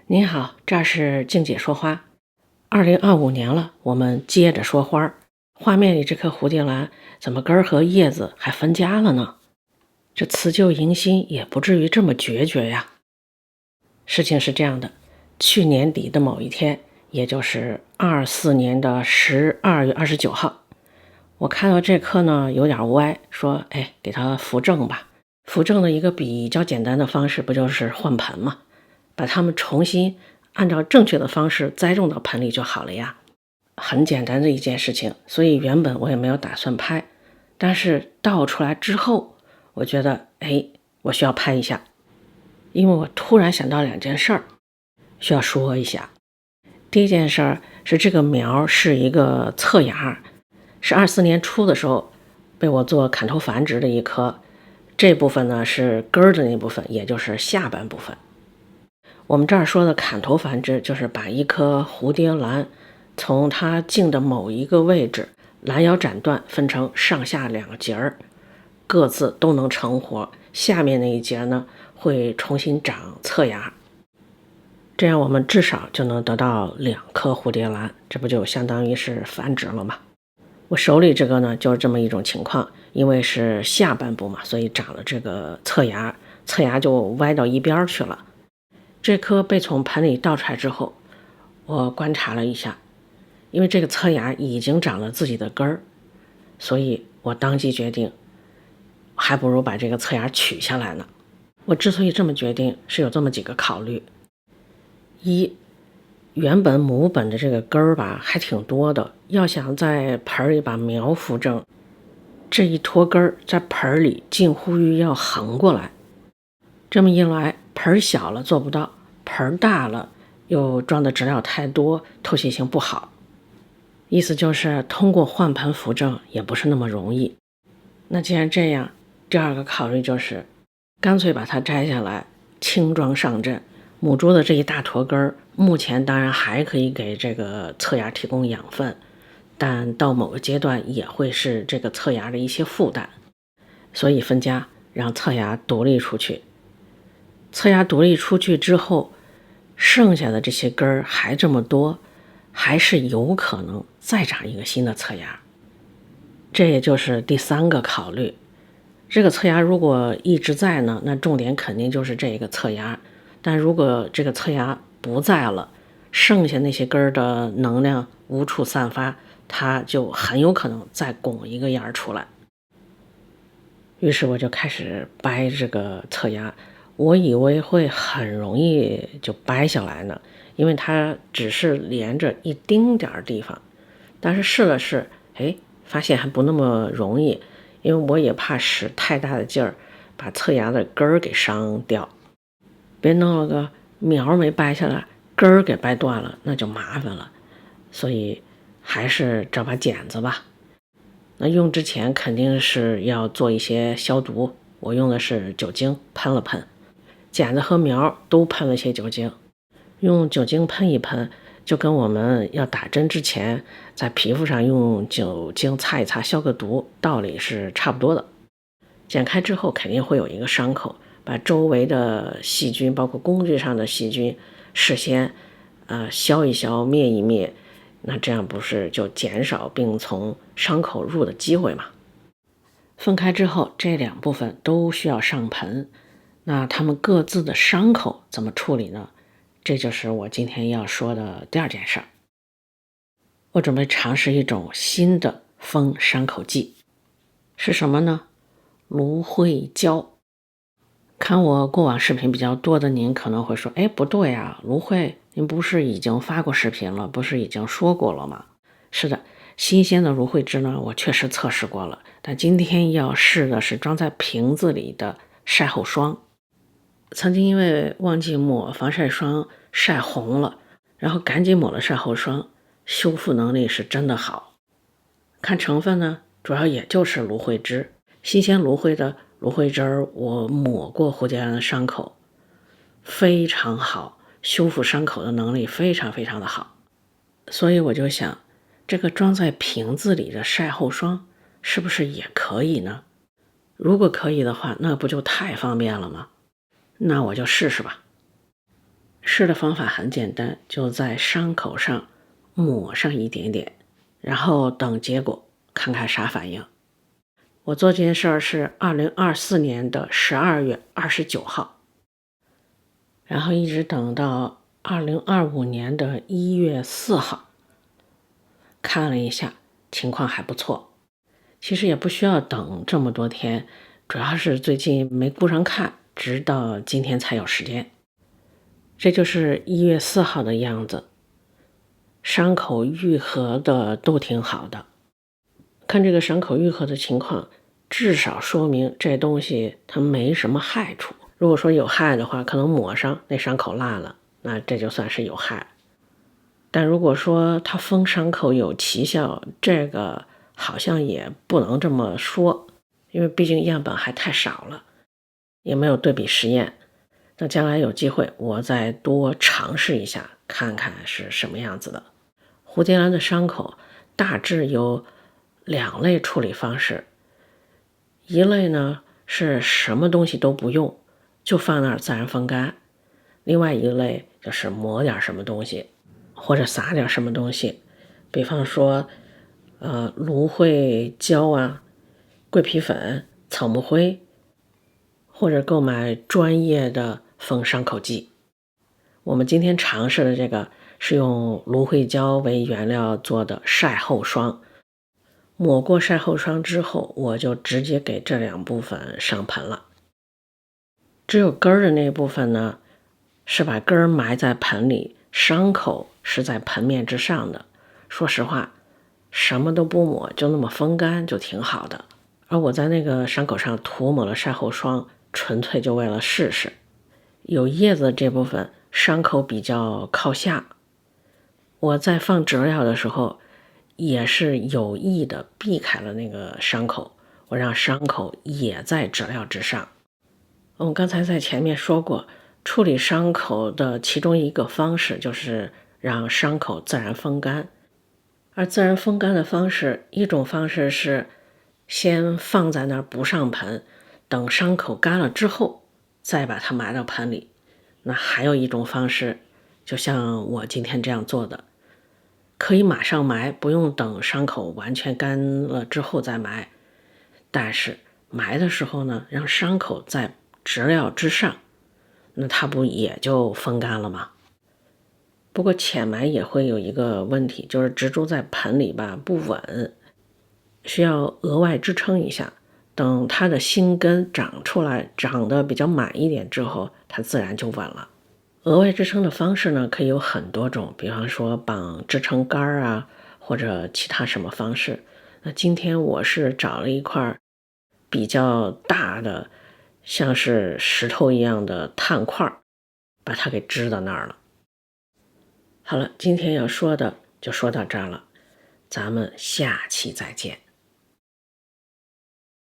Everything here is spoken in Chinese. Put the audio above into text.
您好，这儿是静姐说花。2025年了，我们接着说花儿。画面里这棵蝴蝶兰怎么根儿和叶子还分家了呢？这辞旧迎新也不至于这么决绝呀。事情是这样的，去年底的某一天，也就是24年的12月29号，我看到这棵呢有点歪，说给它扶正吧。扶正的一个比较简单的方式不就是换盆吗？把它们重新按照正确的方式栽种到盆里就好了呀，很简单的一件事情。所以原本我也没有打算拍，但是倒出来之后，我觉得我需要拍一下，因为我突然想到两件事儿，需要说一下。第一件事儿是这个苗是一个侧芽，是24年初的时候被我做砍头繁殖的一棵，这部分呢是根儿的那部分，也就是下半部分。我们这儿说的砍头繁殖，就是把一颗蝴蝶兰从它茎的某一个位置拦腰斩断，分成上下两节儿，各自都能成活，下面那一节呢会重新长侧芽，这样我们至少就能得到2颗蝴蝶兰，这不就相当于是繁殖了吗？我手里这个呢就是这么一种情况，因为是下半部嘛，所以长了这个侧芽，侧芽就歪到一边去了。这颗被从盆里倒出来之后，我观察了一下，因为这个侧芽已经长了自己的根儿，所以我当即决定，还不如把这个侧芽取下来呢。我之所以这么决定，是有这么几个考虑。一，原本母本的这个根儿吧还挺多的，要想在盆里把苗扶正，这一脱根儿在盆里近乎于要横过来。这么一来，盆小了做不到，盆大了又装的质料太多，透气性不好。意思就是通过换盆扶正也不是那么容易。那既然这样，第二个考虑就是干脆把它摘下来，轻装上阵。母株的这一大坨根儿，目前当然还可以给这个侧芽提供养分，但到某个阶段也会是这个侧芽的一些负担，所以分家，让侧芽独立出去。侧芽独立出去之后，剩下的这些根儿还这么多，还是有可能再长一个新的侧芽。这也就是第3个考虑。这个侧芽如果一直在呢，那重点肯定就是这个侧芽。但如果这个侧芽不在了，剩下那些根儿的能量无处散发，它就很有可能再拱一个芽出来。于是我就开始掰这个侧芽，我以为会很容易就掰下来呢，因为它只是连着一丁点儿地方。但是试了试，发现还不那么容易，因为我也怕使太大的劲儿把侧芽的根儿给伤掉，别弄了个苗没掰下来，根儿给掰断了，那就麻烦了。所以还是找把剪子吧。那用之前肯定是要做一些消毒，我用的是酒精喷了喷，剪子和苗都喷了些酒精。用酒精喷一喷，就跟我们要打针之前在皮肤上用酒精擦一擦消个毒道理是差不多的。剪开之后肯定会有一个伤口，把周围的细菌包括工具上的细菌事先消一消灭一灭，那这样不是就减少病从伤口入的机会吗？分开之后，这2部分都需要上盆，那它们各自的伤口怎么处理呢？这就是我今天要说的第2件事儿。我准备尝试一种新的封伤口剂，是什么呢？芦荟胶。看我过往视频比较多的您可能会说，不对啊，芦荟您不是已经发过视频了，不是已经说过了吗？是的，新鲜的芦荟汁呢，我确实测试过了，但今天要试的是装在瓶子里的晒后霜。曾经因为忘记抹防晒霜晒红了，然后赶紧抹了晒后霜，修复能力是真的好。看成分呢，主要也就是芦荟汁，新鲜芦荟的芦荟汁儿，我抹过蝴蝶兰的伤口，非常好，修复伤口的能力非常非常的好。所以我就想，这个装在瓶子里的晒后霜是不是也可以呢？如果可以的话，那不就太方便了吗？那我就试试吧。试的方法很简单，就在伤口上抹上一点点，然后等结果，看看啥反应。我做这件事儿是2024年的12月29号，然后一直等到2025年的1月4号，看了一下，情况还不错。其实也不需要等这么多天，主要是最近没顾上看，直到今天才有时间。这就是1月4号的样子，伤口愈合的都挺好的。看这个伤口愈合的情况，至少说明这东西它没什么害处。如果说有害的话，可能抹上那伤口烂了，那这就算是有害。但如果说它封伤口有奇效，这个好像也不能这么说，因为毕竟样本还太少了，也没有对比实验。那将来有机会我再多尝试一下，看看是什么样子的。蝴蝶兰的伤口大致有2类处理方式，一类呢是什么东西都不用，就放那儿自然风干；另外一类就是抹点什么东西，或者撒点什么东西，比方说芦荟胶啊、桂皮粉、草木灰，或者购买专业的封伤口剂。我们今天尝试的这个是用芦荟胶为原料做的晒后霜，抹过晒后霜之后，我就直接给这2部分上盆了。只有根儿的那部分呢，是把根儿埋在盆里，伤口是在盆面之上的。说实话，什么都不抹，就那么风干就挺好的。而我在那个伤口上涂抹了晒后霜，纯粹就为了试试。有叶子这部分伤口比较靠下，我在放植料的时候也是有意的避开了那个伤口，我让伤口也在植料之上。我们刚才在前面说过，处理伤口的其中一个方式就是让伤口自然风干。而自然风干的方式，一种方式是先放在那儿不上盆，等伤口干了之后再把它埋到盆里。那还有一种方式，就像我今天这样做的，可以马上埋，不用等伤口完全干了之后再埋。但是埋的时候呢，让伤口在植料之上，那它不也就风干了吗？不过浅埋也会有一个问题，就是植株在盆里吧不稳，需要额外支撑一下。等它的新根长出来，长得比较满一点之后，它自然就稳了。额外支撑的方式呢，可以有很多种，比方说绑支撑杆啊，或者其他什么方式。那今天我是找了一块比较大的，像是石头一样的炭块，把它给支到那儿了。好了，今天要说的就说到这儿了，咱们下期再见。